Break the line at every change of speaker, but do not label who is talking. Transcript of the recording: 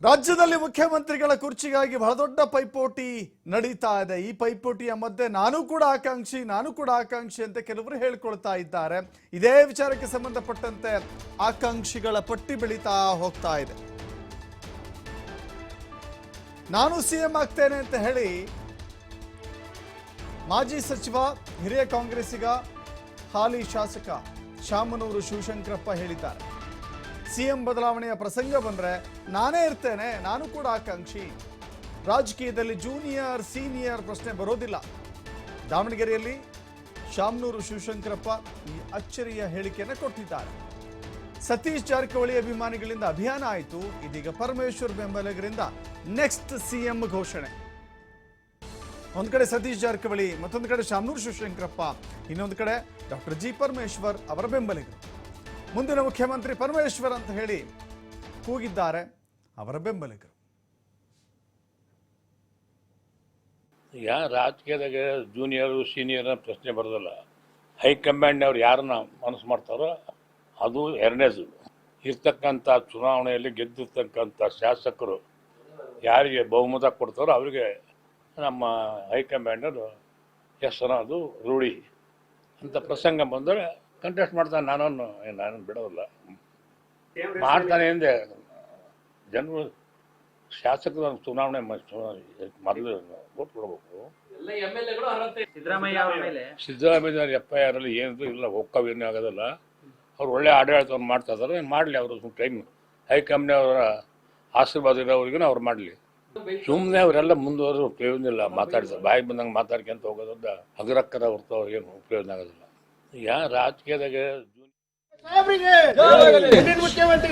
ರಾಜ್ಯದಲ್ಲಿ ಮುಖ್ಯಮಂತ್ರಿಗಳ ಕುರ್ಚಿಗಾಗಿ ಬಹಳ ದೊಡ್ಡ ಪೈಪೋಟಿ ನಡೀತಾ ಇದೆ. ಈ ಪೈಪೋಟಿಯ ಮಧ್ಯೆ ನಾನು ಕೂಡ ಆಕಾಂಕ್ಷಿ ಅಂತ ಕೆಲವರು ಹೇಳ್ಕೊಳ್ತಾ ಇದ್ದಾರೆ. ಇದೇ ವಿಚಾರಕ್ಕೆ ಸಂಬಂಧಪಟ್ಟಂತೆ ಆಕಾಂಕ್ಷಿಗಳ ಪಟ್ಟಿ ಬೆಳೀತಾ ಹೋಗ್ತಾ ಇದೆ. ನಾನು ಸಿಎಂ ಆಗ್ತೇನೆ ಅಂತ ಹೇಳಿ ಮಾಜಿ ಸಚಿವ ಹಿರಿಯ ಕಾಂಗ್ರೆಸ್ಸಿಗ ಹಾಲಿ ಶಾಸಕ ಶಾಮನೂರು ಶಿವಶಂಕರಪ್ಪ ಹೇಳಿದ್ದಾರೆ. ಸಿಎಂ ಬದಲಾವಣೆಯ ಪ್ರಸಂಗ ಬಂದ್ರೆ ನಾನೇ ಇರ್ತೇನೆ, ನಾನು ಕೂಡ ಆಕಾಂಕ್ಷಿ. ರಾಜಕೀಯದಲ್ಲಿ ಜೂನಿಯರ್ ಸೀನಿಯರ್ ಪ್ರಶ್ನೆ ಬರೋದಿಲ್ಲ. ದಾವಣಗೆರೆಯಲ್ಲಿ ಶಾಮನೂರು ಶಿವಶಂಕರಪ್ಪ ಈ ಅಚ್ಚರಿಯ ಹೇಳಿಕೆಯನ್ನು ಕೊಟ್ಟಿದ್ದಾರೆ. ಸತೀಶ್ ಜಾರಕಿಹೊಳಿ ಅಭಿಮಾನಿಗಳಿಂದ ಅಭಿಯಾನ ಆಯಿತು. ಇದೀಗ ಪರಮೇಶ್ವರ್ ಬೆಂಬಲಿಗರಿಂದ ನೆಕ್ಸ್ಟ್ ಸಿಎಂ ಘೋಷಣೆ. ಒಂದು ಕಡೆ ಸತೀಶ್ ಜಾರಕಿಹೊಳಿ, ಮತ್ತೊಂದು ಕಡೆ ಶಾಮನೂರು ಶಿವಶಂಕರಪ್ಪ, ಇನ್ನೊಂದು ಕಡೆ ಡಾಕ್ಟರ್ ಜಿ ಪರಮೇಶ್ವರ್ ಅವರ ಬೆಂಬಲಿಗರು. ಮುಂದಿನ ಮುಖ್ಯಮಂತ್ರಿ ಪರಮೇಶ್ವರ್ ಅಂತ ಹೇಳಿ ಕೂಗಿದ್ದಾರೆ ಅವರ ಬೆಂಬಲಿಗರು.
ಈಗ ರಾಜಕೀಯದಾಗ ಜೂನಿಯರು ಸೀನಿಯರ್ ಪ್ರಶ್ನೆ ಬರೋದಿಲ್ಲ. ಹೈಕಮಾಂಡ್ನವ್ರು ಯಾರನ್ನ ಮನಸ್ಸು ಮಾಡ್ತಾರೋ ಅದು ಎರಡನೇದು. ಇರ್ತಕ್ಕಂಥ ಚುನಾವಣೆಯಲ್ಲಿ ಗೆದ್ದಿರ್ತಕ್ಕಂಥ ಶಾಸಕರು ಯಾರಿಗೆ ಬಹುಮತ ಕೊಡ್ತಾರೋ ಅವರಿಗೆ ನಮ್ಮ ಹೈಕಮಾಂಡರು ಹೆಸರು ಅದು ರೂಢಿ ಅಂತ ಪ್ರಸಂಗ ಬಂದರೆ ಕಂಟೆಸ್ಟ್ ಮಾಡ್ತಾನೆ. ನಾನು ಬಿಡೋದಿಲ್ಲ, ಮಾಡ್ತಾನೆ ಎಂದೆ. ಜನರು ಶಾಸಕರು ಚುನಾವಣೆ ಮೊದಲು ಓಟ್ ಕೊಡಬೇಕು. ಸಿದ್ದರಾಮಯ್ಯ FIR ಅಲ್ಲಿ ಏನಿದ್ರು ಇಲ್ಲ, ಒಕ್ಕವೇನೂ ಆಗೋದಿಲ್ಲ. ಅವ್ರು ಒಳ್ಳೆ ಆಡಳಿತವನ್ನು ಮಾಡ್ತಾ ಇದ್ದಾರೆ, ಮಾಡಲಿ. ಅವರು ಟೈಮ್ ಹೈಕಮಾಂಡ್ ಅವರ ಆಶೀರ್ವಾದ ಇರೋವ್ರಿಗೂ ಅವ್ರು ಮಾಡಲಿ. ಸುಮ್ಮನೆ ಅವರೆಲ್ಲ ಮುಂದುವರೆದು ಪ್ರಯೋಜನ ಇಲ್ಲ. ಮಾತಾಡ್ತಾರೆ, ಬಾಯಿ ಬಂದಂಗೆ ಮಾತಾಡ್ಕೊಂತ ಹೋಗೋದ್ರಿಂದ ಹಗರಕ್ಕದ ಹೊರತು ಏನು ಉಪಯೋಗ ಆಗೋದಿಲ್ಲ. ಈಗ ರಾಜಕೀಯದಾಗ
ಮುಖ್ಯಮಂತ್ರಿ